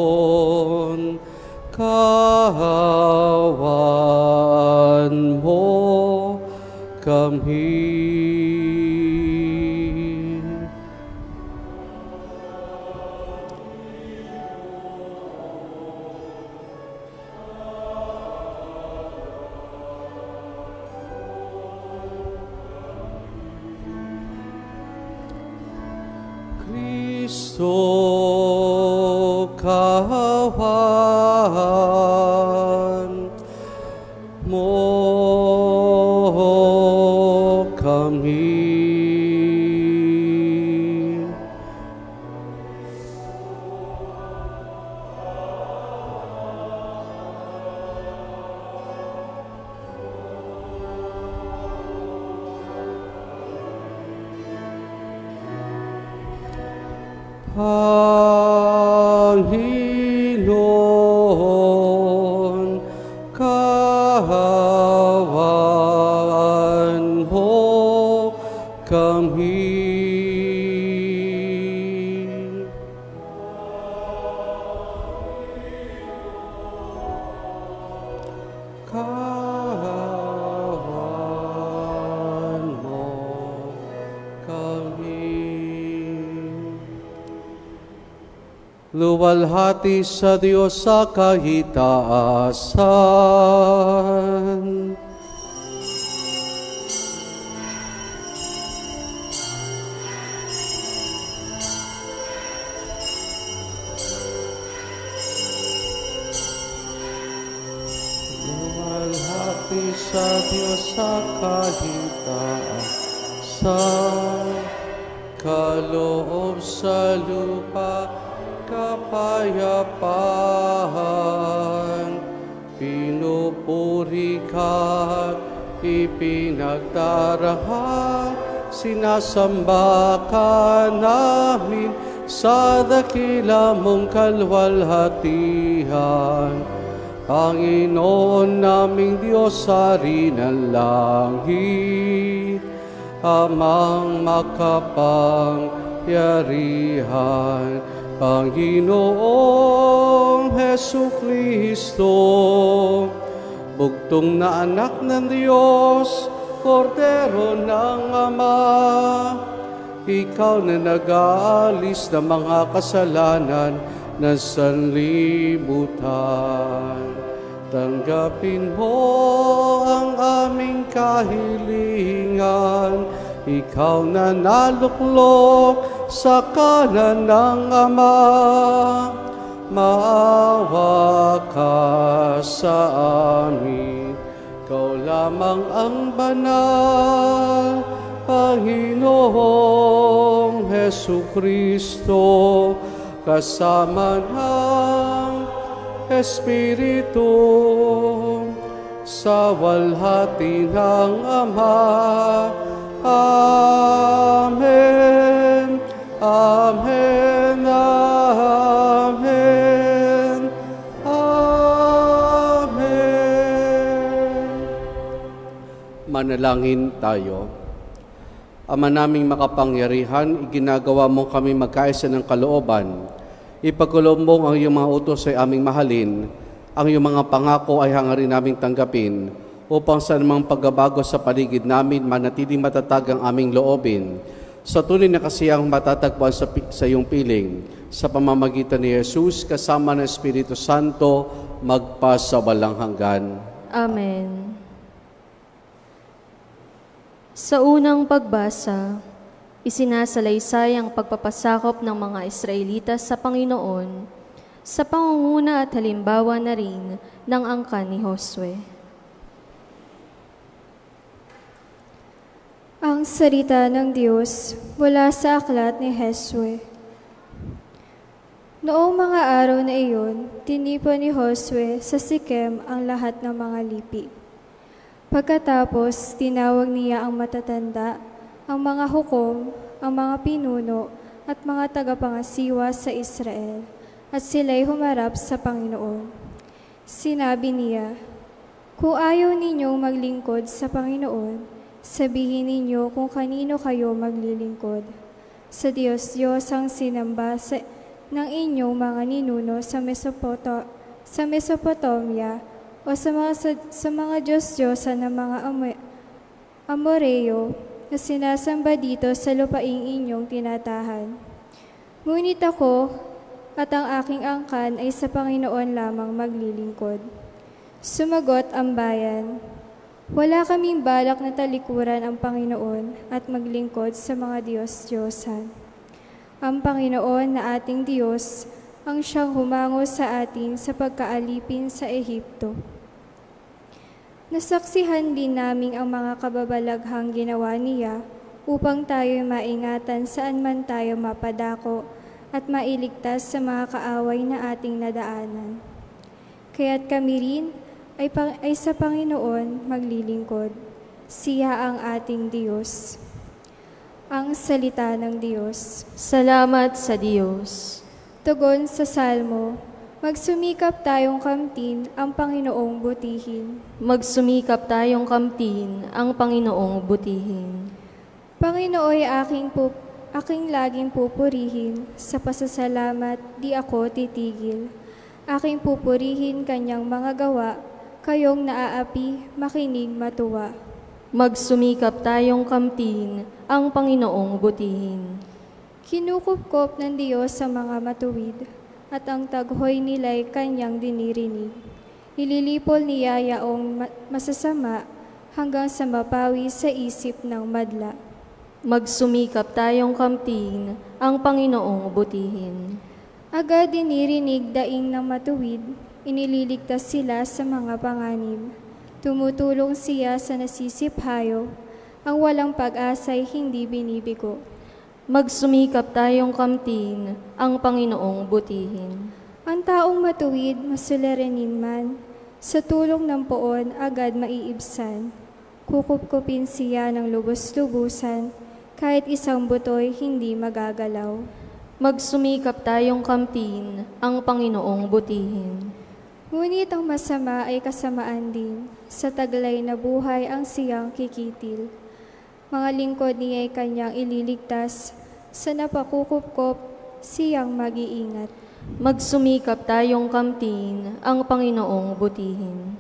Panginoon, kaawaan mo kami. Kristo, kaawaan mo kami. Panginoon, kaawaan mo kami. Kaawaan mo kami. Luwalhati sa Diyos sa kahitaasan. Luwalhati sa Diyos sa kahitaasan. Kaloob sa lupa, kapayapaan, pinupuri ka, ipinagdarahal, sinasamba ka namin sa dakila mong kalwalhatian. Panginoon naming Diyos, Hari ng langit, Amang makapangyarihan, Panginoong Hesukristo, bugtong na anak ng Diyos, Kordero ng Ama, ikaw na nag-aalis ng mga kasalanan ng sanlibutan. Tanggapin mo ang aming kahilingan, ikaw na naluklok sa kanan ng Ama. Maawa ka sa amin, ikaw lamang ang banal, Panginoong Hesukristo, kasama ng Espiritu, sa walhati ng Ama. Amen. Amen. Amen. Amen. Manalangin tayo. Ama naming makapangyarihan, iginagawa mo kami magkaisa ng kalooban. Ipagkaloob mo ang iyong mga utos ay aming mahalin, ang iyong mga pangako ay hangarin naming tanggapin, upang sa namang pagbabago sa paligid namin, manatiling matatag ang aming loobin. Sa tunay na kasiyang matatagpuan sa iyong piling, sa pamamagitan ni Jesus, kasama ng Espiritu Santo, magpasawalang hanggan. Amen. Sa unang pagbasa, isinasalaysay ang pagpapasakop ng mga Israelita sa Panginoon sa pangunguna at halimbawa na rin ng angkan ni Josue. Ang salita ng Diyos mula sa aklat ni Josue. Noong mga araw na iyon, tinipon ni Josue sa Sikem ang lahat ng mga lipi. Pagkatapos, tinawag niya ang matatanda, ang mga hukom, ang mga pinuno, at mga tagapangasiwa sa Israel, at sila'y humarap sa Panginoon. Sinabi niya, "Kung ayaw ninyong maglingkod sa Panginoon, sabihin ninyo kung kanino kayo maglilingkod. Sa Diyos ang sinamba ng inyong mga ninuno sa Mesopotamia o sa mga Diyos-Diyosa ng mga Amoreo na sinasamba dito sa lupaing inyong tinatahan. Ngunit ako at ang aking angkan ay sa Panginoon lamang maglilingkod. Sumagot ang bayan, wala kaming balak na talikuran ang Panginoon at maglingkod sa mga Diyos-Diyosan. Ang Panginoon na ating Diyos ang siyang humango sa atin sa pagkaalipin sa Ehipto. Nasaksihan din namin ang mga kababalaghang ginawa niya upang tayo maingatan saan man tayo mapadako at mailigtas sa mga kaaway na ating nadaanan. Kaya't kami rin ay sa Panginoon maglilingkod. Siya ang ating Diyos. Ang salita ng Diyos. Salamat sa Diyos. Tugon sa Salmo, magsumikap tayong kamtin ang Panginoong butihin. Magsumikap tayong kamtin ang Panginoong butihin. Panginoon aking laging pupurihin, sa pasasalamat di ako titigil. Aking pupurihin kanyang mga gawa, kayong naaapi, makinig matuwa. Magsumikap tayong kamtin ang Panginoong butihin. Kinukupkop ng Diyos sa mga matuwid, at ang taghoy nila'y kanyang dinirinig. Nililipol niya yaong masasama hanggang sa mapawi sa isip ng madla. Magsumikap tayong kamtin ang Panginoong butihin. Agad dinirinig daing ng matuwid, inililigtas sila sa mga panganib. Tumutulong siya sa nasisiphayo, ang walang pag-asa'y hindi binibigo. Magsumikap tayong kamtin ang Panginoong butihin. Ang taong matuwid, masuliranin man, sa tulong ng poon agad maiibsan. Kukupkupin siya ng lubos-lubusan, kahit isang butoy hindi magagalaw. Magsumikap tayong kamtin ang Panginoong butihin. Ngunit ang masama ay kasamaan din, sa taglay na buhay ang siyang kikitil. Mga lingkod niya ay kanyang ililigtas, sa napakukupkop siyang mag-iingat. Magsumikap tayong kamtin ang Panginoong butihin.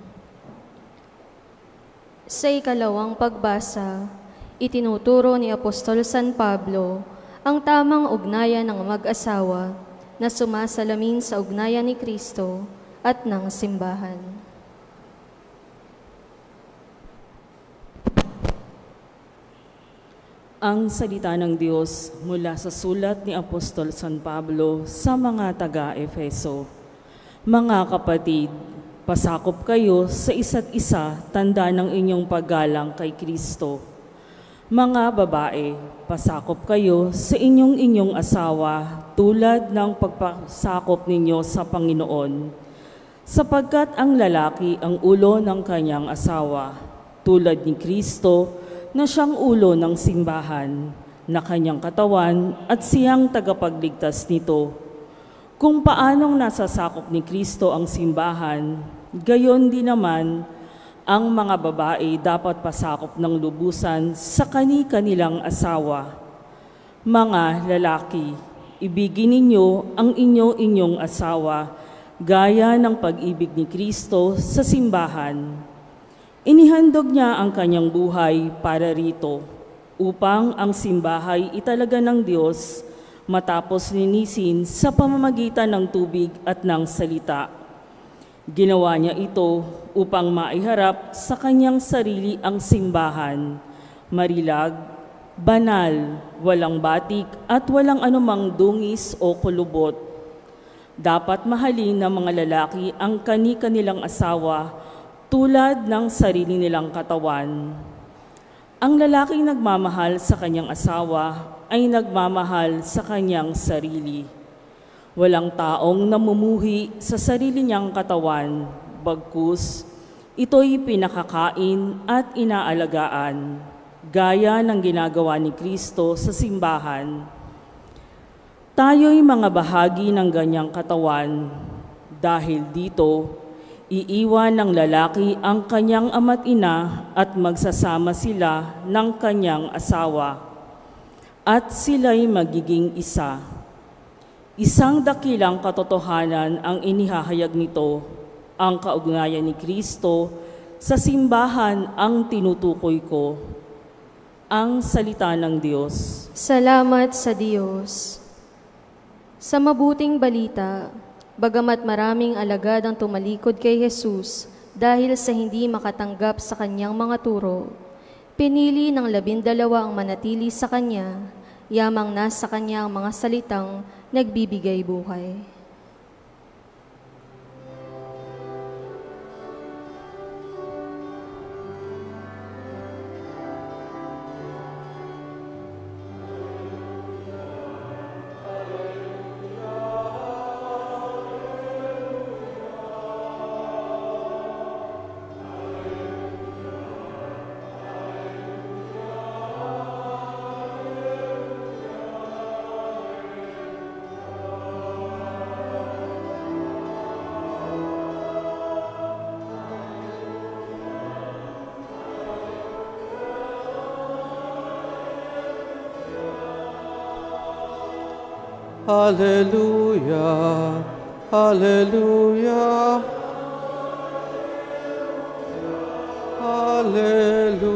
Sa ikalawang pagbasa, itinuturo ni Apostol San Pablo ang tamang ugnayan ng mag-asawa na sumasalamin sa ugnayan ni Kristo at ng simbahan. Ang salita ng Diyos mula sa sulat ni Apostol San Pablo sa mga taga-Efeso. Mga kapatid, pasakop kayo sa isa't isa, tanda ng inyong paggalang kay Kristo. Mga babae, pasakop kayo sa inyong asawa tulad ng pagpasakop ninyo sa Panginoon. Sapagkat ang lalaki ang ulo ng kanyang asawa, tulad ni Kristo na siyang ulo ng simbahan, na kanyang katawan at siyang tagapagligtas nito. Kung paanong nasasakop ni Kristo ang simbahan, gayon din naman ang mga babae dapat pasakop ng lubusan sa kani-kanilang asawa. Mga lalaki, ibigin ninyo ang inyong asawa gaya ng pag-ibig ni Kristo sa simbahan. Inihandog niya ang kanyang buhay para rito, upang ang simbahay italaga ng Diyos matapos linisin sa pamamagitan ng tubig at ng salita. Ginawa niya ito upang maiharap sa kanyang sarili ang simbahan, marilag, banal, walang batik at walang anumang dungis o kulubot. Dapat mahalin ng mga lalaki ang kani-kanilang asawa tulad ng sarili nilang katawan. Ang lalaking nagmamahal sa kanyang asawa ay nagmamahal sa kanyang sarili. Walang taong namumuhi sa sarili niyang katawan, bagkus ito'y pinakakain at inaalagaan, gaya ng ginagawa ni Kristo sa simbahan. Tayo'y mga bahagi ng ganyang katawan. Dahil dito, iiwan ng lalaki ang kanyang ama't ina at magsasama sila ng kanyang asawa, at sila'y magiging isa. Isang dakilang katotohanan ang inihahayag nito, ang kaugnayan ni Kristo sa simbahan ang tinutukoy ko. Ang salita ng Diyos. Salamat sa Diyos. Sa mabuting balita, bagamat maraming alagad ang tumalikod kay Jesus dahil sa hindi makatanggap sa kanyang mga turo, pinili ng 12 ang manatili sa kanya, yamang nasa kanya ang mga salitang nagbibigay buhay. Hallelujah, hallelujah, hallelujah.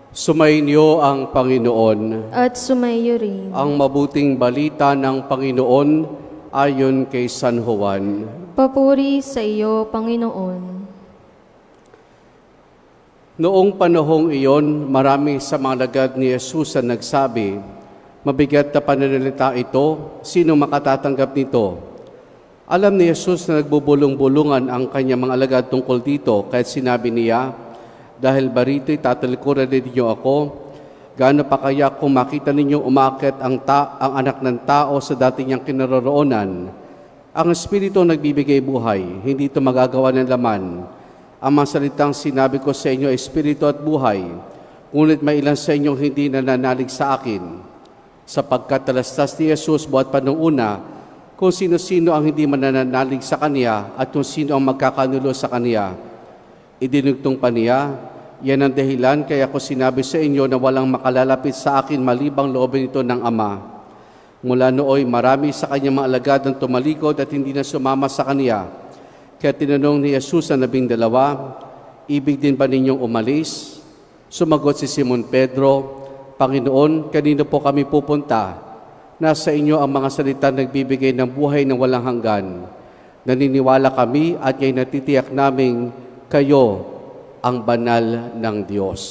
Sumainyo ang Panginoon. At sumayo rin. Ang mabuting balita ng Panginoon ayon kay San Juan. Papuri sa iyo, Panginoon. Noong panahong iyon, marami sa mga alagad ni Jesus ang nagsabi, "Mabigat na pananalita ito, sino makatatanggap nito?" Alam ni Jesus na nagbubulong-bulungan ang kanyang mga alagad tungkol dito, kahit sinabi niya, "Dahil barito'y tatalikuran ninyo ako, gaano pa kaya kung makita ninyong umakyat ang anak ng tao sa dati niyang kinaroroonan? Ang Espiritu nagbibigay buhay, hindi ito magagawa ng laman. Ang mga salitang sinabi ko sa inyo ay Espiritu at buhay, ngunit may ilan sa inyong hindi nananalig sa akin." Sapagkat talastas ni Jesus buhat pa noong una, kung sino-sino ang hindi manananalig sa Kanya at kung sino ang magkakanulo sa Kanya. Idinugtong pa niya, "Yan ang dahilan kaya ko sinabi sa inyo na walang makalalapit sa akin malibang loobin ito ng Ama." Mula nooy marami sa kanyang mga alagad ang tumalikod at hindi na sumama sa Kanya. Kaya tinanong ni Jesus ang 12, "Ibig din ba ninyong umalis?" Sumagot si Simon Pedro, "Panginoon, kanino po kami pupunta? Nasa inyo ang mga salita nagbibigay ng buhay na walang hanggan. Naniniwala kami at ngayong natitiyak naming kayo ang banal ng Diyos."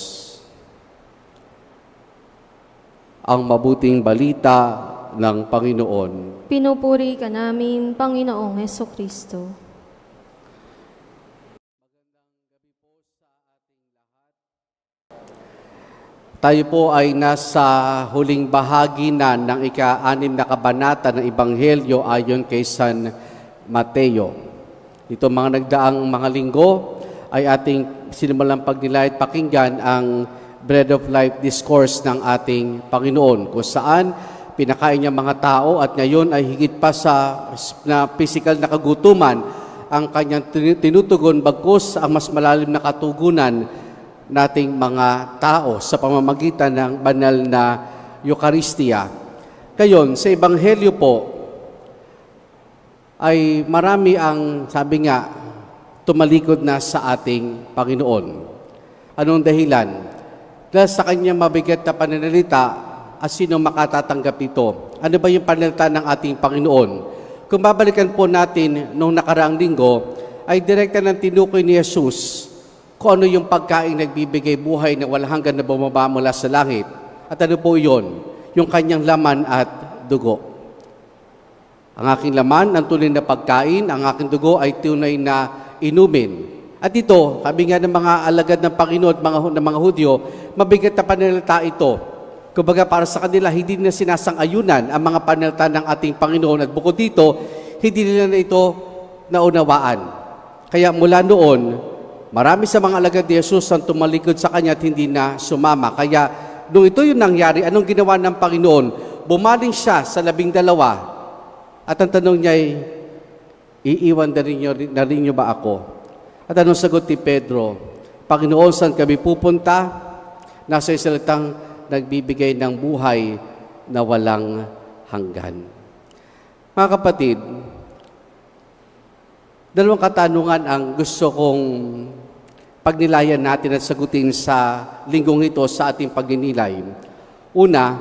Ang mabuting balita ng Panginoon. Pinupuri ka namin, Panginoong Hesukristo. Tayo po ay nasa huling bahagi na ng ika-6 na kabanata ng Ebanghelyo ayon kay San Mateo. Ito mga nagdaang mga linggo ay ating sinimulang pagnilay at pakinggan ang Bread of Life Discourse ng ating Panginoon, kung saan pinakain niya mga tao at ngayon ay higit pa sa physical na kagutuman ang kanyang tinutugon, bagkus ang mas malalim na katugunan nating mga tao sa pamamagitan ng banal na Eucharistia. Kayon, sa Ebanghelyo po, ay marami ang, sabi nga, tumalikod na sa ating Panginoon. Anong dahilan? Dahil sa kanyang mabigat na pananalita, at sino makatatanggap ito? Ano ba yung pananalita ng ating Panginoon? Kung babalikan po natin noong nakaraang linggo, ay direkta ng tinukoy ni Jesus kung ano yung pagkain nagbibigay buhay na walang hanggan na bumaba mula sa langit. At ano po yun? Yung kanyang laman at dugo. Ang aking laman, ang tunay na pagkain, ang aking dugo ay tunay na inumin. At ito, sabi nga ng mga alagad ng Panginoon at ng mga Hudyo, mabigat na pananalita ito. Kumbaga para sa kanila, hindi na sinasang-ayunan ang mga pananalita ng ating Panginoon. At bukod dito, hindi nila na ito naunawaan. Kaya mula noon, marami sa mga alagad ni Jesus ang tumalikod sa Kanya at hindi na sumama. Kaya nung ito yung nangyari, anong ginawa ng Panginoon? Bumaling siya sa 12. At ang tanong niya ay, "Iiwan na rin niyo ba ako?" At anong sagot ni Pedro? "Panginoon, saan kami pupunta? Nasa salitang nagbibigay ng buhay na walang hanggan. Mga kapatid, dalawang katanungan ang gusto kong pagnilayan natin at sagutin sa linggong ito sa ating pagninilay. Una,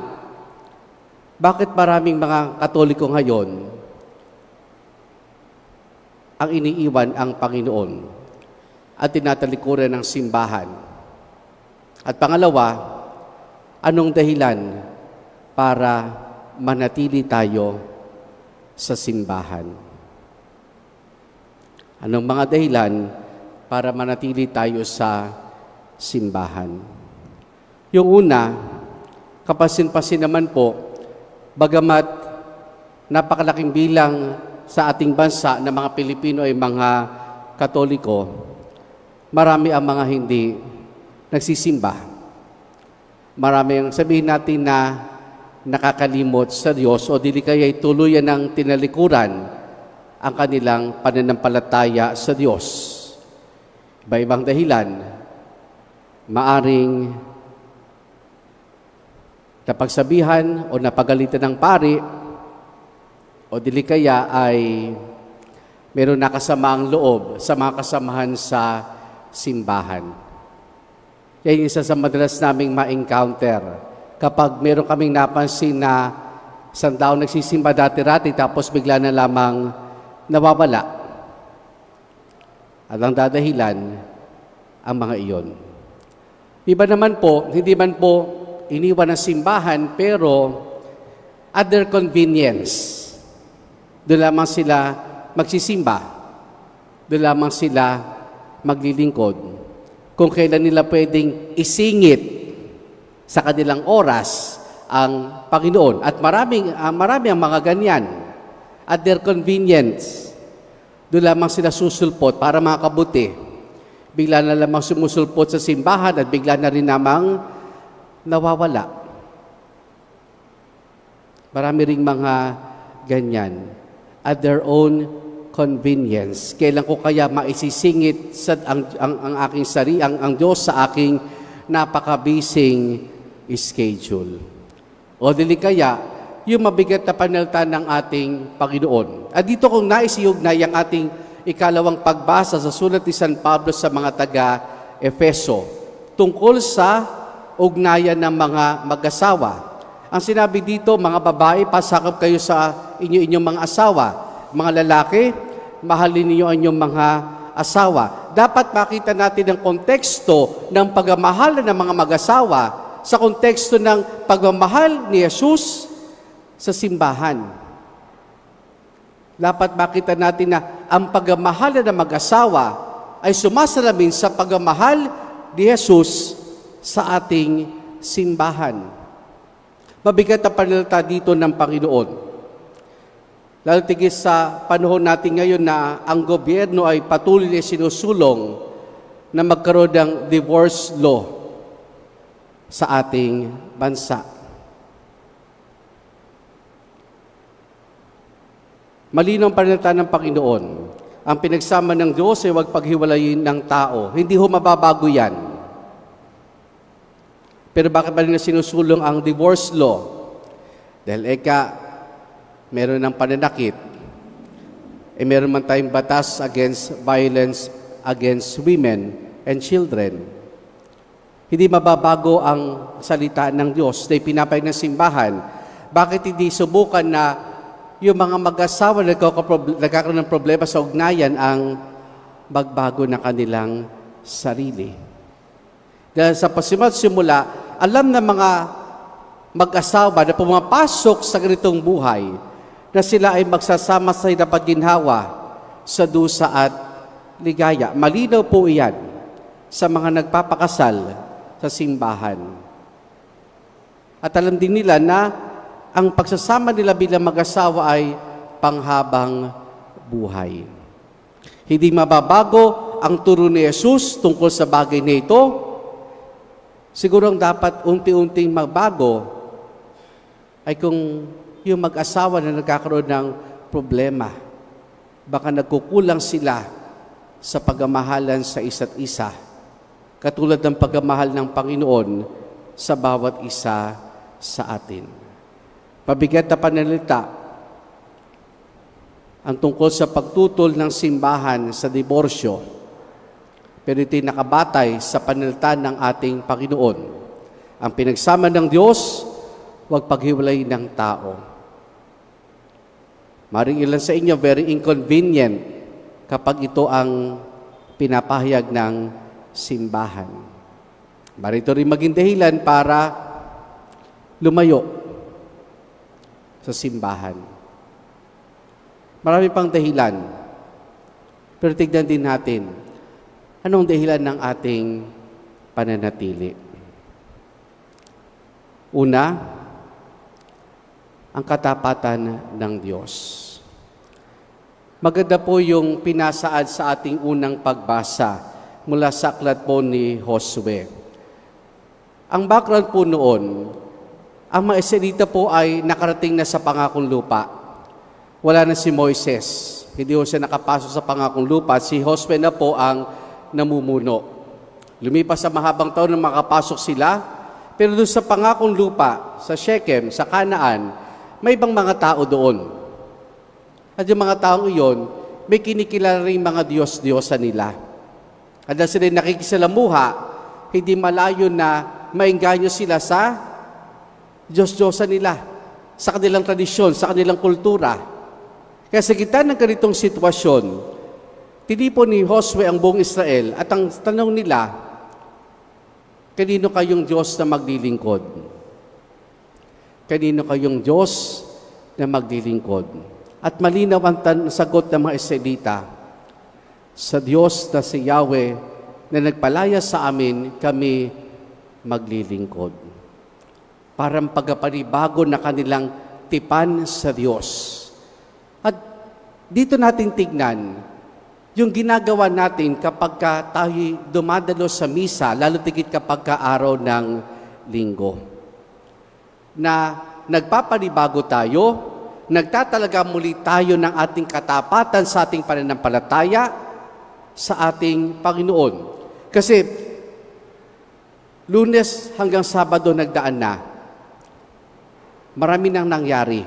bakit maraming mga Katoliko ngayon ang iniiwan ang Panginoon at tinatalikuran ng simbahan? At pangalawa, anong dahilan para manatili tayo sa simbahan? Anong mga dahilan para manatili tayo sa simbahan? Yung una, kapansin-pansin naman po, bagamat napakalaking bilang sa ating bansa na mga Pilipino ay mga Katoliko, marami ang mga hindi nagsisimba. Marami ang sabihin natin na nakakalimot sa Diyos o dili kaya tuluyan ng tinalikuran ang kanilang pananampalataya sa Diyos. Iba-ibang dahilan, maaring napagsabihan o napagalitan ng pari o dili kaya ay meron nakasamaang loob sa mga kasamahan sa simbahan. Yan yung isa sa madalas naming ma-encounter. Kapag meron kaming napansin na isang tao nagsisimba dati-rati tapos bigla na lamang nawawala. At ang dadahilan, ang mga iyon. Iba naman po, hindi man po iniwan ng simbahan, pero at their convenience, doon lamang sila magsisimba, doon lamang sila maglilingkod. Kung kailan nila pwedeng isingit sa kanilang oras ang Panginoon. At marami ang mga ganyan. At their convenience, doon lamang sila susulpot para makabuti. Bigla na lamang sumusulpot sa simbahan at bigla na rin namang nawawala. Marami ring mga ganyan. At their own convenience. Kailan ko kaya maisisingit ang aking ang Diyos sa aking napakabising schedule. O dili kaya, yung mabigat na panalta ng ating Panginoon. At dito kung naisiugnay ang ating ikalawang pagbasa sa sulat ni San Pablo sa mga taga-Efeso tungkol sa ugnayan ng mga mag-asawa. Ang sinabi dito, mga babae, pasakop kayo sa inyong mga asawa. Mga lalaki, mahalin niyo ang inyong mga asawa. Dapat makita natin ang konteksto ng pagmamahal ng mga mag-asawa sa konteksto ng pagmamahal ni Jesus sa simbahan. Dapat makita natin na ang pagmamahal ng mag-asawa ay sumasalamin sa pagmamahal ni Jesus sa ating simbahan. Mabigat ang panalita dito ng Panginoon. Lalo tigis sa panahon natin ngayon na ang gobyerno ay patuloy na sinusulong na magkaroon ng divorce law sa ating bansa. Malinaw ang panalita ng Panginoon. Ang pinagsama ng Diyos ay huwag paghiwalayin ng tao. Hindi ho mababago yan. Pero bakit ba nila sinusulong ang divorce law? Dahil meron ng pananakit. Meron man tayong batas against violence against women and children. Hindi mababago ang salita ng Diyos na pinapayag ng simbahan. Bakit hindi subukan na yung mga mag-asawa na nagkakaroon ng problema sa ugnayan ang magbago ng kanilang sarili? Dahil sa pasimula, alam na mga mag-asawa na pumapasok sa ganitong buhay na sila ay magsasama sa pagginhawa sa dusa at ligaya. Malinaw po iyan sa mga nagpapakasal sa simbahan. At alam din nila na ang pagsasama nila bilang mag-asawa ay panghabang buhay. Hindi mababago ang turo ni Jesus tungkol sa bagay na ito. Siguro ang dapat unti-unting magbago ay kung yung mag-asawa na nagkakaroon ng problema, baka nagkukulang sila sa pagmamahalan sa isa't isa. Katulad ng pagmamahal ng Panginoon sa bawat isa sa atin. Mabigat na pananalita ang tungkol sa pagtutol ng simbahan sa diborsyo, pero ito'y nakabatay sa pananalita ng ating Panginoon. Ang pinagsama ng Diyos, huwag paghiwalay ng tao. Maring ilan sa inyo, very inconvenient kapag ito ang pinapahayag ng simbahan. Marito rin maging dahilan para lumayo sa simbahan. Marami pang dahilan. Pero tignan din natin, anong dahilan ng ating pananatili? Una, ang katapatan ng Diyos. Maganda po yung pinasaad sa ating unang pagbasa mula sa aklat po ni Josue. Ang background po noon, ang mga Israelita po ay nakarating na sa pangakong lupa. Wala na si Moises. Hindi po siya nakapasok sa pangakong lupa. Si Josue na po ang namumuno. Lumipas sa mahabang taon na makapasok sila, pero doon sa pangakong lupa, sa Shechem, sa Canaan, may ibang mga tao doon. At yung mga taong iyon, may kinikilala rin mga Diyos-Diyosa nila. At dahil sila nakikisalamuha, hindi malayo na maengganyo sila sa Diyos-Diyosa nila, sa kanilang tradisyon, sa kanilang kultura. Kaya sa gitna ng ganitong sitwasyon, tinipon ni Josue ang buong Israel at ang tanong nila, kanino kayong Diyos na maglilingkod? Kanino kayong Diyos na maglilingkod? At malinaw ang sagot ng mga Israelita, sa Diyos na si Yahweh na nagpalaya sa amin, kami maglilingkod. Parang pagpapanibago na kanilang tipan sa Diyos. At dito natin tignan, yung ginagawa natin kapag tayo dumadalo sa misa, lalo tigit kapag araw ng linggo, na nagpapanibago tayo, nagtatalaga muli tayo ng ating katapatan sa ating pananampalataya sa ating Panginoon. Kasi Lunes hanggang Sabado nagdaan na, marami nang nangyari.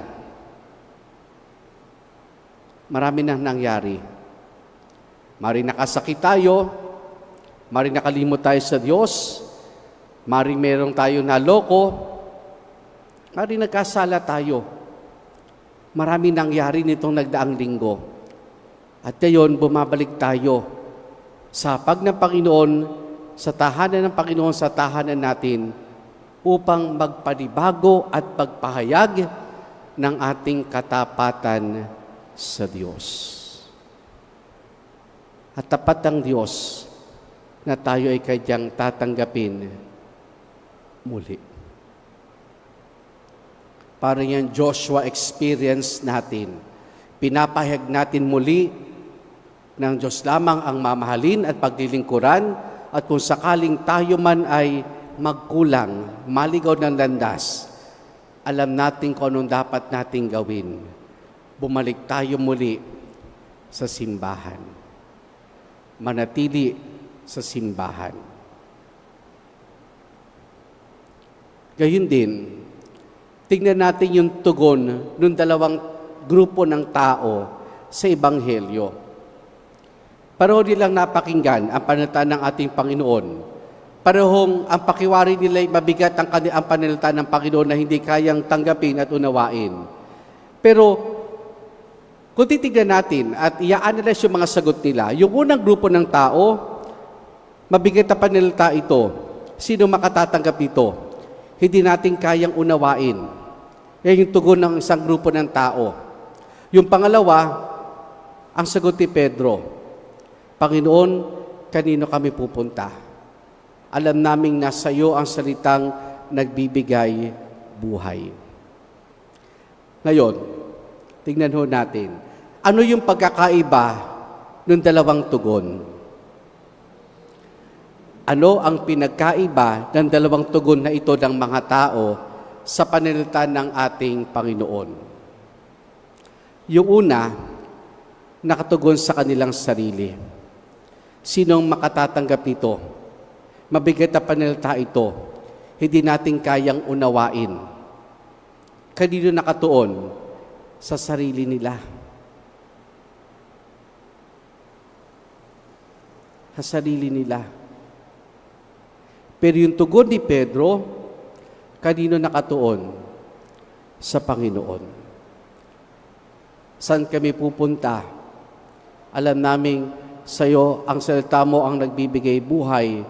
Marami nang nangyari. Maring nakasakit tayo, maring nakalimot tayo sa Diyos, maring merong tayo naloko, maring nagkasala tayo. Marami nangyari nitong nagdaang linggo. At ngayon, bumabalik tayo sa pag ng Panginoon, sa tahanan ng Panginoon, sa tahanan natin, upang magpanibago at magpahayag ng ating katapatan sa Diyos. At tapat ang Diyos na tayo ay kanyang tatanggapin muli. Parang yung Joshua experience natin. Pinapahayag natin muli ng Diyos lamang ang mamahalin at paglilingkuran, at kung sakaling tayo man ay magkulang, maligaw ng landas, alam natin kung anong dapat nating gawin. Bumalik tayo muli sa simbahan. Manatili sa simbahan. Gayun din, tingnan natin yung tugon ng dalawang grupo ng tao sa Ebanghelyo. Pareho nilang napakinggan ang pananalita ng ating Panginoon. Parehong ang pakiwari nila ay mabigat ang pananalita ng Panginoon na hindi kayang tanggapin at unawain. Pero kung titignan natin at i-analyze yung mga sagot nila, yung unang grupo ng tao, mabigat ang pananalita ito. Sino makatatanggap ito? Hindi natin kayang unawain. Yan yung tugon ng isang grupo ng tao. Yung pangalawa, ang sagot ni Pedro, Panginoon, kanino kami pupunta? Alam naming nasa iyo ang salitang nagbibigay buhay. Ngayon, tingnan ho natin, ano yung pagkakaiba ng dalawang tugon? Ano ang pinagkaiba ng dalawang tugon na ito ng mga tao sa pananalita ng ating Panginoon? Yung una, nakatugon sa kanilang sarili. Sinong makatatanggap nito? Mabigat na pananalita ito. hindi natin kayang unawain. Kanino nakatuon? Sa sarili nila. Sa sarili nila. Pero yung tugon ni Pedro, kanino nakatuon? Sa Panginoon. Saan kami pupunta? Alam naming sa iyo, ang salita mo ang nagbibigay buhay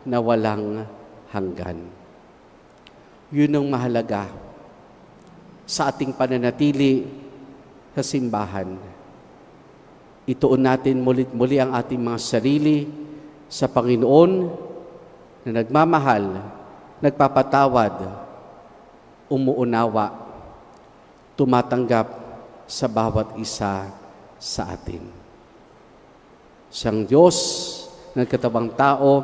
na walang hanggan. Yun ang mahalaga sa ating pananatili sa simbahan. Ituon natin muli ang ating mga sarili sa Panginoon na nagmamahal, nagpapatawad, umuunawa, tumatanggap sa bawat isa sa atin. Siyang Diyos, nagkatawang tao,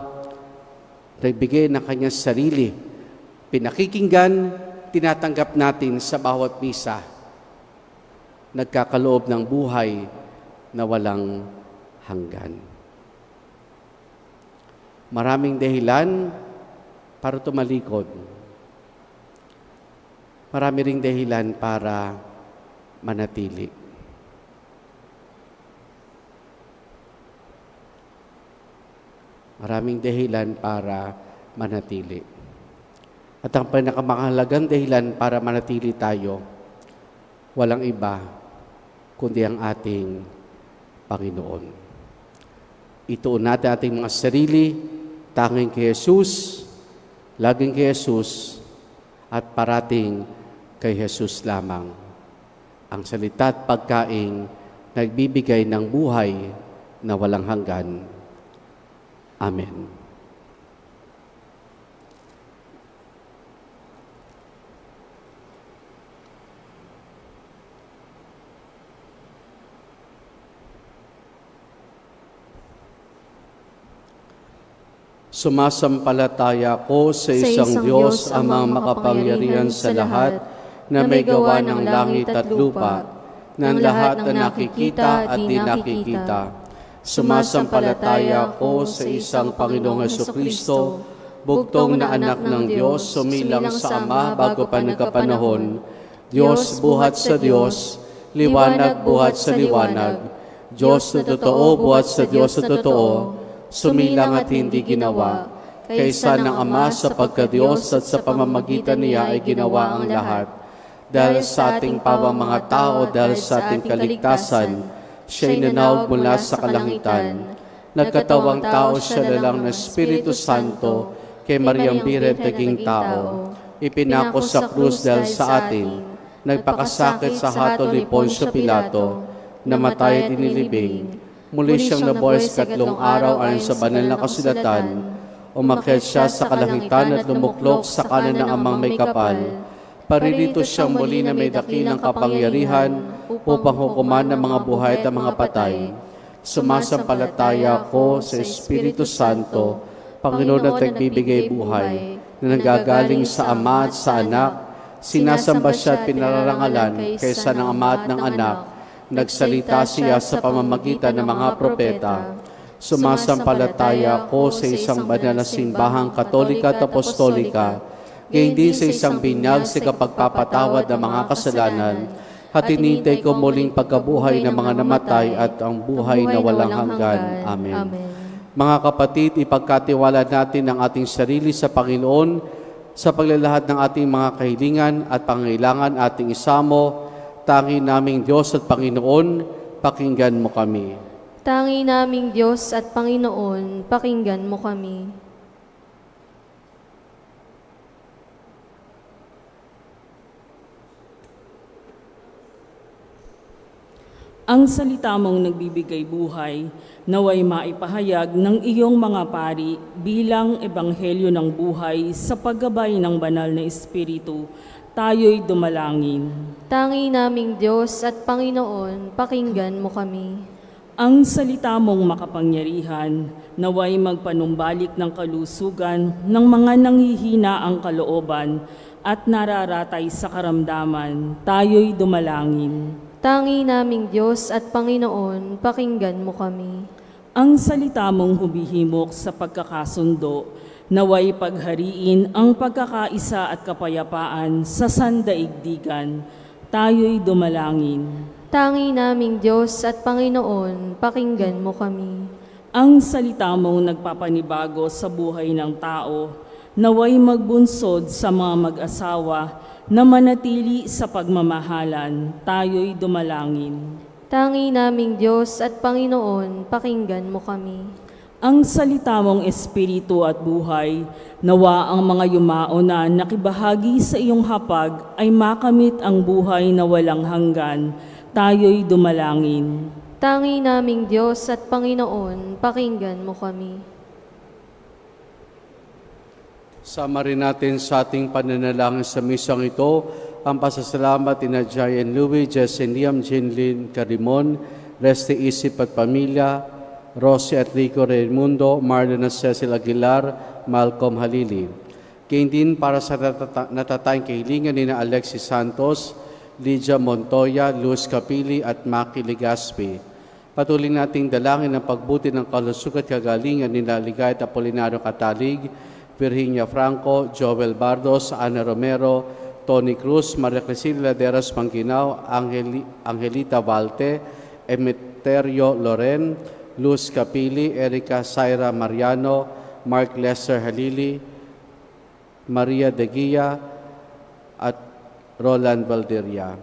nagbigay ng kanyang sarili, pinakikinggan, tinatanggap natin sa bawat misa, nagkakaloob ng buhay na walang hanggan. Maraming dahilan para tumalikod. Marami ring dahilan para manatili. Maraming dahilan para manatili. At ang pinakamahalagang dahilan para manatili tayo, walang iba, kundi ang ating Panginoon. Ituon natin ating mga sarili, tanging kay Jesus, laging kay Jesus, at parating kay Jesus lamang. Ang salita at pagkaing nagbibigay ng buhay na walang hanggan. Amen. Sumasampalataya ko sa isang Diyos, Amang makapangyarihan sa lahat, na may gawa ng langit at lupa, ng lahat na nakikita at di nakikita. Sumasampalataya ko sa isang Panginoong Hesukristo, bugtong na anak ng Diyos, sumilang sa Ama bago pa nagkapanahon, Diyos buhat sa Diyos, liwanag buhat sa liwanag, Diyos na totoo buhat sa Diyos na totoo, sumilang at hindi ginawa, kaysa ng Ama sa pagka-Diyos at sa pamamagitan niya ay ginawa ang lahat. Dahil sa ating pawang mga tao, dahil sa ating kaligtasan, siya'y nanawag mula sa kalangitan. Nagkatawang tao siya na lang ng Espiritu Santo, kay Mariang Birhen naging tao. Ipinako sa krus dahil sa atin, nagpakasakit sa hatol ni Poncio Pilato, namatay at inilibing. Muli siyang nabuhay sa 3 araw ayon sa banal na kasulatan. Umakyat siya sa kalangitan at lumuklok sa kanan ng Amang may kapal. Paririto siyang muli na may dakilang kapangyarihan upang hukuman ng mga buhay at mga patay. Sumasampalataya ko sa Espiritu Santo, Panginoon at nagbibigay buhay, na nanggagaling sa Ama at sa Anak. Sinasamba siya at pinararangalan kaysa ng Ama at ng Anak. Nagsalita siya sa pamamagitan ng mga propeta. Sumasampalataya ko sa isang banal na simbahang katolika at apostolika, gayon din sa isang binyag sa kapagpapatawad ng mga kasalanan, at hinintay ko muling pagkabuhay ng mga namatay at ang buhay na walang hanggan. Amen. Mga kapatid, ipagkatiwala natin ang ating sarili sa Panginoon sa paglalahad ng ating mga kahilingan at pangailangan ating isamo. Tangi naming Diyos at Panginoon, pakinggan mo kami. Tangi naming Diyos at Panginoon, pakinggan mo kami. Ang salita mong nagbibigay buhay, naway maipahayag ng iyong mga pari bilang ebanghelyo ng buhay sa paggabay ng banal na Espiritu, tayo'y dumalangin. Tangi naming Diyos at Panginoon, pakinggan mo kami. Ang salita mong makapangyarihan, naway magpanumbalik ng kalusugan ng mga nanghihina ang kalooban at nararatay sa karamdaman, tayo'y dumalangin. Tangi naming Diyos at Panginoon, pakinggan mo kami. Ang salita mong humihimok sa pagkakasundo, Naway paghariin ang pagkakaisa at kapayapaan sa sandaigdigan. Tayo'y dumalangin. Tangi naming Diyos at Panginoon, pakinggan mo kami. Ang salita mong nagpapanibago sa buhay ng tao, naway magbunsod sa mga mag-asawa na manatili sa pagmamahalan. Tayo'y dumalangin. Tangi naming Diyos at Panginoon, pakinggan mo kami. Ang salita mong espiritu at buhay, nawa ang mga yumao na nakibahagi sa iyong hapag ay makamit ang buhay na walang hanggan. Tayo'y dumalangin. Tangi naming Diyos at Panginoon, pakinggan mo kami. Sama rin natin sa ating pananalangin sa misang ito ang pasasalamat ni Jayan Louie, Jessen Liam, Jinlin Carimon, Reste Isip at Pamilya, Rosie at Rico Raimundo, Marlon at Cecil Aguilar, Malcolm Halili. Kain din para sa natatayang kahilingan ni Alexis Santos, Lydia Montoya, Luz Capili at Maki Legaspi. Patuloy nating dalangin ang pagbuti ng kalusugan at kagalingan ni Ligay at Apolinario Catalig, Virginia Franco, Joel Bardos, Ana Romero, Tony Cruz, Maria Cristina Laderas Manginao, Angelita Valte, Emeterio Loren, Luz Capili, Erica Saira Mariano, Mark Lester Halili, Maria De Guia, at Roland Valderia.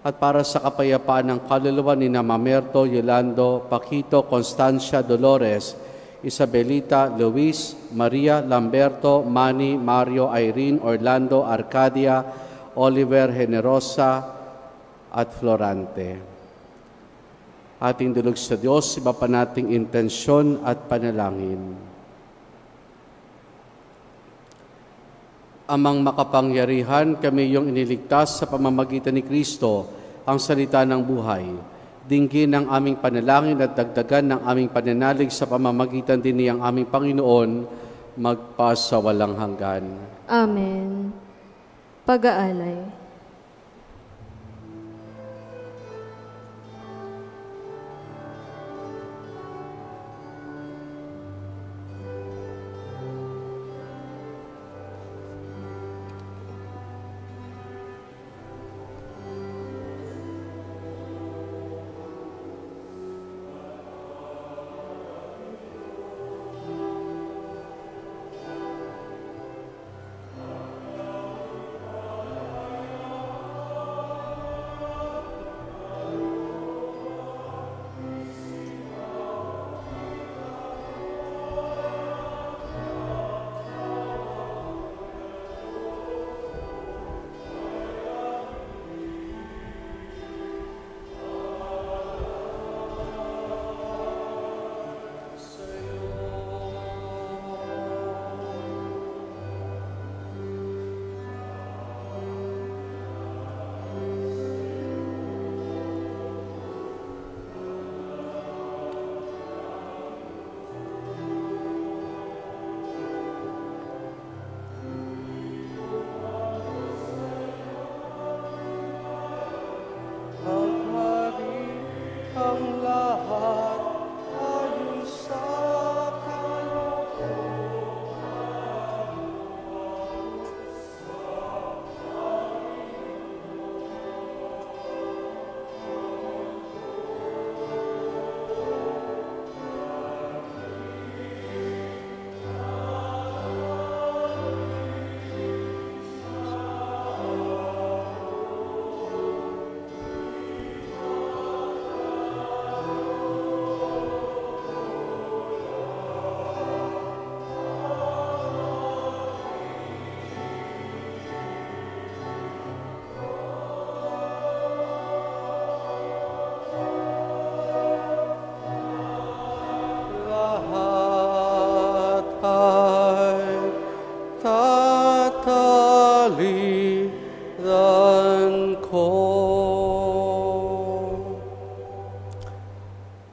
At para sa kapayapaan ng kaluluwa ni Mamerto, Yolando, Paquito, Constancia, Dolores, Isabelita, Luis, Maria, Lamberto, Manny, Mario, Irene, Orlando, Arcadia, Oliver, Generosa, at Florante. Ating dulog sa Diyos, iba pa nating intensyon at panalangin. Amang makapangyarihan, kami iyong iniligtas sa pamamagitan ni Kristo, ang salita ng buhay. Dinggin ang aming panalangin at dagdagan ng aming pananalig sa pamamagitan din niyang aming Panginoon, magpasawalang hanggan. Amen. Pag-aalay.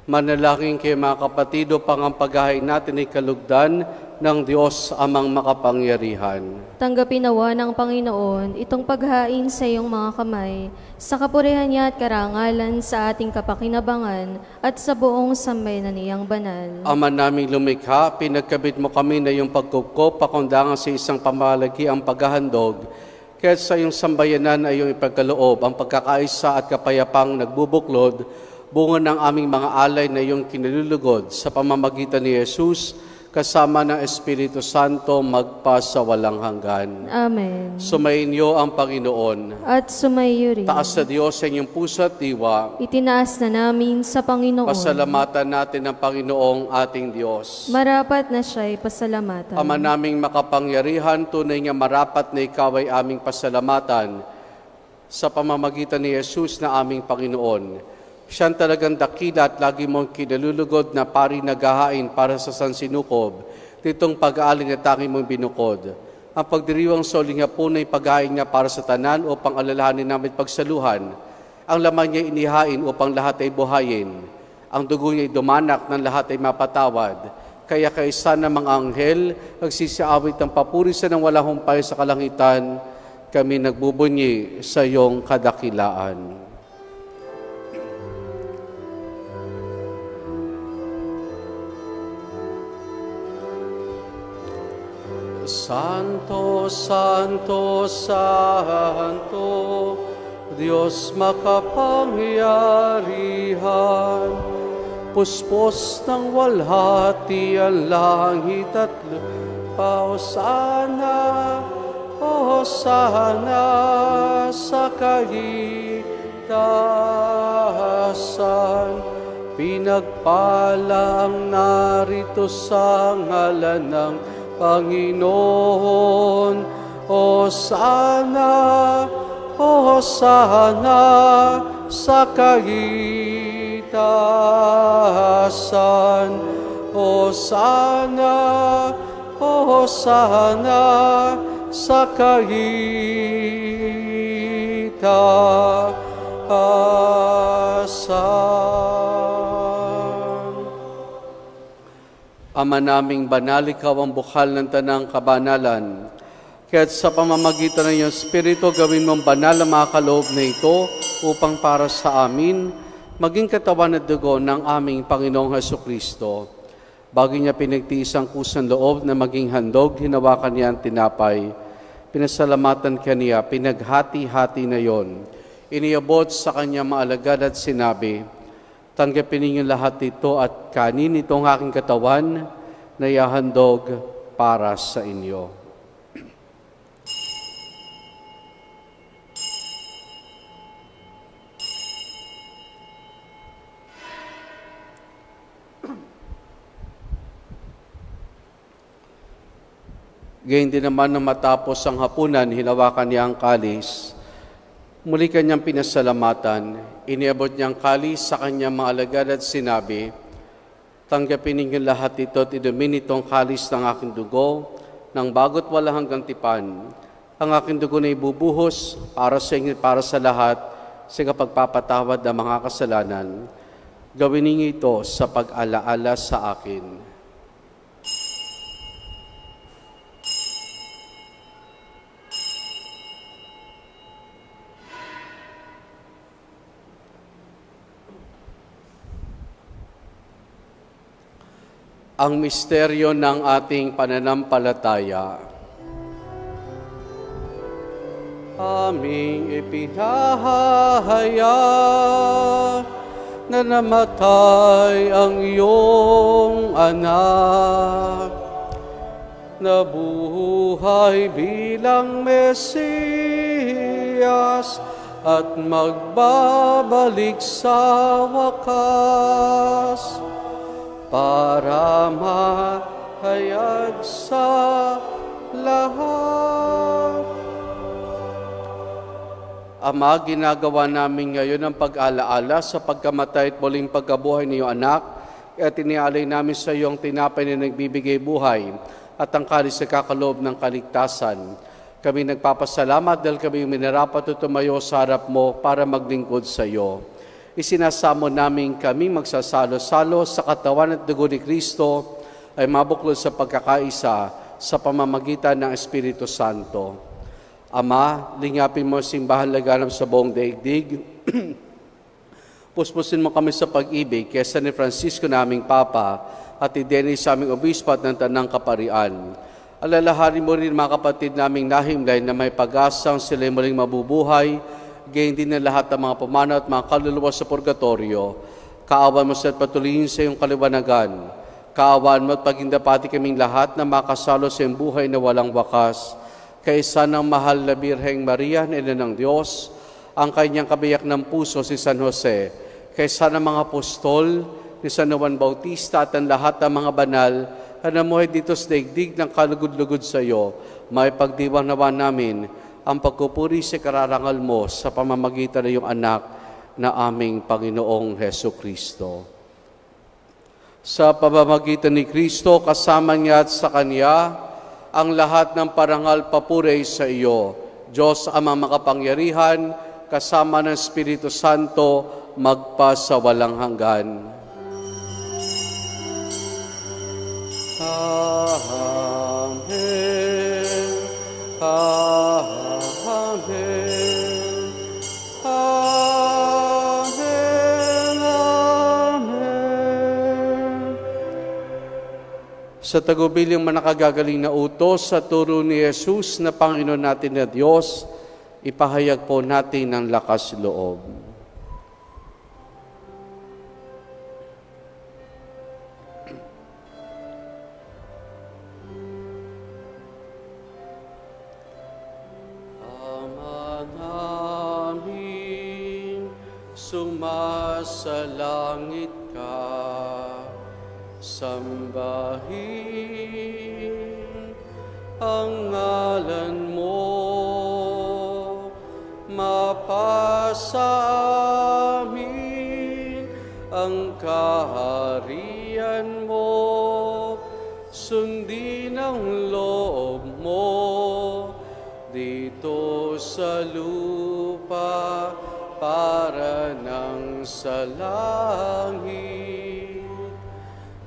Manalangin kayo mga kapatid upang ang paghahain natin ay kalugdan ng Diyos amang makapangyarihan. Tanggapin nawa ng Panginoon itong paghain sa iyong mga kamay, sa kapurihan niya at karangalan sa ating kapakinabangan at sa buong sambayanan niyang banal. Ama naming lumikha, pinagkabit mo kami na iyong pagkukup, pakundangan sa isang pamalagi ang paghahandog, kaya sa iyong sambayanan ay iyong ipagkaloob ang pagkakaisa at kapayapang nagbubuklod, bunga ng aming mga alay na iyong kinalulugod sa pamamagitan ni Jesus, kasama ng Espiritu Santo magpasawalang hanggan. Amen. Sumainyo ang Panginoon. At sumaiyo rin. Taas sa Diyos sa inyong puso at diwa. Itinaas na namin sa Panginoon. Pasalamatan natin ang Panginoong ating Diyos. Marapat na siya'y pasalamatan. Ama naming makapangyarihan, tunay nga marapat na ikaw ay aming pasalamatan sa pamamagitan ni Jesus na aming Panginoon. Siyang talagang dakila at lagi mong kinalulugod na pari naghahain para sa sansinukob, ditong pag-aaling at tanging mong binukod. Ang pagdiriwang sa uling hapon ay paghahain niya para sa tanan upang alalahanin namin pagsaluhan. Ang laman niya inihain upang lahat ay buhayin. Ang dugo niya ay dumanak ng lahat ay mapatawad. Kaya kaisa ng mga anghel, nagsisiawit ng papuri sa nang walang humpay sa kalangitan, kami nagbubunyi sa iyong kadakilaan. Santo, Santo, Santo, Diyos makapangyarihan, puspos ng walhati ang langit at lupa. Hosana, Hosana sa kaigtasan, pinagpalang narito sa ngalan ng Panginoon. Hosana, Hosana sa kaigtasan. Hosana, Hosana sa kaigtasan. Ama naming banal, ikaw ang bukal ng tanang kabanalan. Kaya't sa pamamagitan ng iyong Espiritu, gawin mong banal ang mga kaloob na ito upang para sa amin, maging katawan at dugo ng aming Panginoong Hesukristo. Bago niya pinagtiis ang kusang loob na maging handog, hinawakan niya ang tinapay. Pinasalamatan kaniya, pinaghati-hati na yon. Iniabot sa kanya mga alagad at sinabi, tanggapin ninyo lahat ito at kanin itong aking katawan na ihahandog para sa inyo. Gayun din naman nang matapos ang hapunan, hinawakan niya ang kalis. Muli kanyang pinasalamatan, iniabot niyang kalis sa kanyang mga alagad at sinabi, tanggapin ninyo lahat ito at inumin itong kalis ng aking dugo, ng bago't walang hanggang tipan. Ang aking dugo na ibubuhos para sa inyo, para sa lahat, sa kapagpapatawad ng mga kasalanan. Gawin ninyo ito sa pag-alaala sa akin. Ang misteryo ng ating pananampalataya. Aming ipinahahaya na namatay ang iyong anak, nabuhay bilang Mesiyas at magbabalik sa wakas, para mahayag sa lahat. Ama, ginagawa namin ngayon ang pag-alaala sa pagkamatay at muling pagkabuhay ng iyong anak, at inialay namin sa iyo ang tinapay na nagbibigay buhay at ang kalis na kakaloob ng kaligtasan. Kami nagpapasalamat dahil kami minarapat at tumayo sa harap mo para maglingkod sa iyo. Isinasamo namin kami magsasalo-salo sa katawan at dugo ni Kristo ay mabuklod sa pagkakaisa sa pamamagitan ng Espiritu Santo. Ama, lingapin mo simbahan laganap sa buong daigdig. Puspusin mo kami sa pag-ibig kay San Francisco naming Papa at ni Dennis sa aming obispo at ng Tanang Kaparian. Alalahanin mo rin mga kapatid naming nahimlay na may pag-asang sila muling mabubuhay, gayon din ng lahat ng mga pumanaw at mga kaluluwa sa purgatorio. Kaawan mo sa patuloyin sa iyong kaliwanagan. Kaawaan mo at pagindapati kaming lahat na makasalo sa iyong buhay na walang wakas. Kaysa ng mahal na Birheng Maria, Ina ng Diyos, ang kanyang kabiyak ng puso si San Jose, kaysa ng mga apostol ni San Juan Bautista at ang lahat ng mga banal na namuhay dito sa daigdig ng kalugod-lugod sa iyo, may pagdiwang nawa namin ang pagpupuri sa kararangal mo sa pamamagitan ng iyong anak na aming Panginoong Heso Kristo. Sa pamamagitan ni Kristo, kasama niya at sa Kanya, ang lahat ng parangal papuri sa iyo. Diyos Amang makapangyarihan, kasama ng Espiritu Santo, magpa sa walang hanggan. Amen. Amen. Sa tagubiling manakagagaling na utos sa turo ni Jesus na Panginoon natin na Diyos, ipahayag po natin ng lakas loob. Ama namin, sumasalangit ka. Sambahin ang ngalan mo, mapasa amin ang kaharian mo, sundin ang loob mo dito sa lupa para nang sa langit.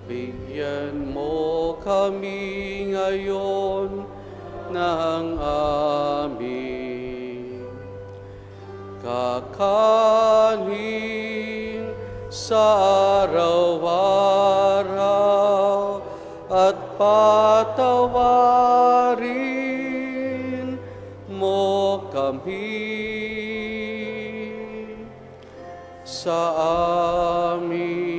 Bigyan mo kami ngayon ng aming kakanin sa araw-araw at patawarin mo kami sa aming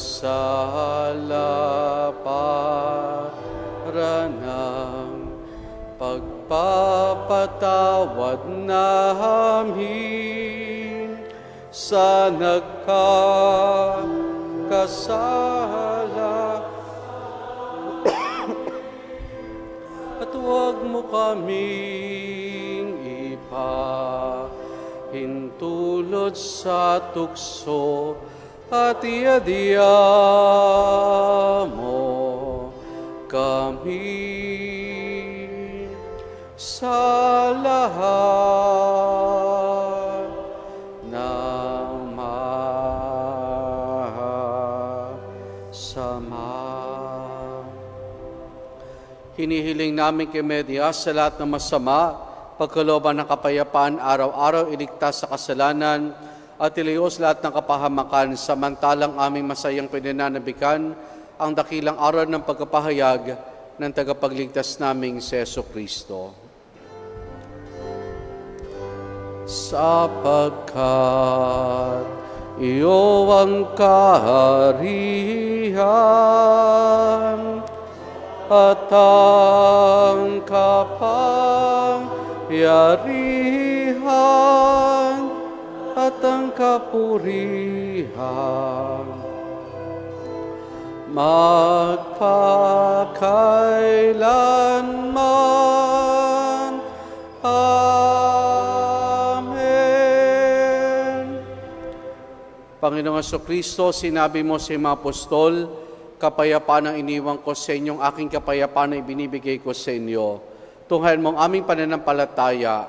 sala para ng pagpapatawad namin sa nagkakasala at huwag mo kaming ipahintulot sa tukso at iadya mo kami sa lahat ng masama. Hinihiling namin kay Media sa lahat ng masama, pagkalooban ng kapayapaan, araw-araw iligtas sa kasalanan, at ilayos lahat ng kapahamakan, samantalang aming masayang pinananabikan ang dakilang araw ng pagkapahayag ng tagapagligtas naming si Jesu Kristo. Sapagkat iyo ang kaharian at ang kapangyarihan at ang kapurihan magpakailanman. Amen. Panginoong Jesucristo, sinabi mo sa mga apostol, kapayapaan ang iniwan ko sa inyong aking kapayapaan na ibinibigay ko sa inyo. Tunghayan mo ang aming pananampalataya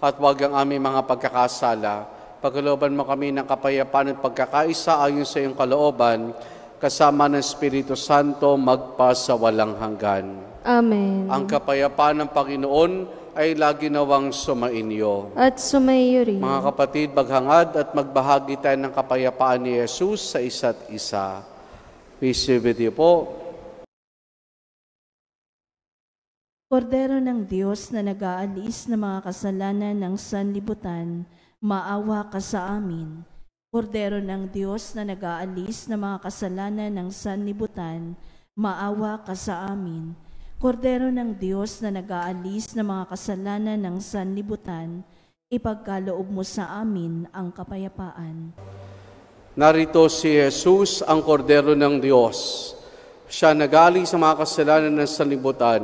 at huwag ang aming mga pagkakasala. Pagkalooban mo kami ng kapayapaan at pagkakaisa ayon sa iyong kalooban, kasama ng Espiritu Santo magpasawalang hanggan. Amen. Ang kapayapaan ng Panginoon ay lagi nawang sumainyo. At sumaiyo rin. Mga kapatid, maghangad at magbahagi tayo ng kapayapaan ni Jesus sa isa't isa. Peace be with you po. Kordero ng Diyos na nag-aalis ng mga kasalanan ng sanlibutan, maawa ka sa amin. Kordero ng Diyos na nag-aalis ng mga kasalanan ng sanlibutan, maawa ka sa amin. Kordero ng Diyos na nag-aalis ng mga kasalanan ng sanlibutan, ipagkaloob mo sa amin ang kapayapaan. Narito si Jesus, ang Kordero ng Diyos. Siya nag-aalis sa mga kasalanan ng sanlibutan.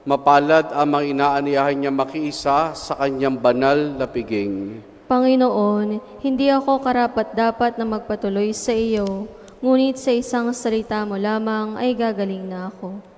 Mapalad ang mga inaaniyahan niya makiisa sa kanyang banal na piging. Panginoon, hindi ako karapat-dapat na magpatuloy sa iyo, ngunit sa isang salita mo lamang ay gagaling na ako.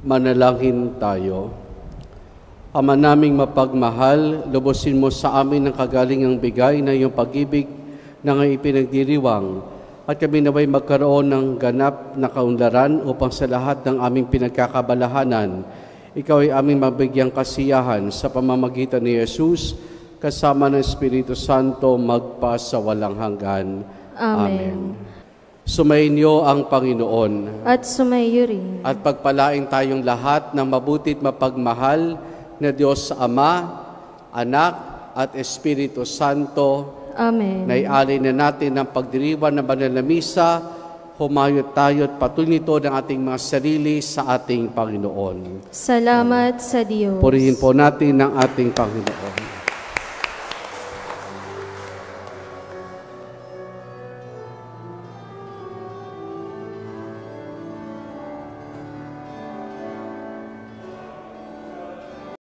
Manalangin tayo. Ama naming mapagmahal, lubusin mo sa amin ang kagalingang bigay na iyong pag-ibig na ngayon ipinagdiriwang at kami naway magkaroon ng ganap na kaunlaran upang sa lahat ng aming pinagkakabalahanan, ikaw ay aming mabigyang kasiyahan sa pamamagitan ni Jesus kasama ng Espiritu Santo magpa sa walang hanggan. Amen. Sumainyo ang Panginoon At sumaiyo rin. at pagpalain tayong lahat ng mabutit mapagmahal na Diyos Ama, Anak at Espiritu Santo. Amen. Naialay na natin ang pagdiriwan ng banal na misa, humayot tayo at patuloy nito ng ating mga sarili sa ating Panginoon. Salamat sa Diyos. Purihin po natin ang ating Panginoon.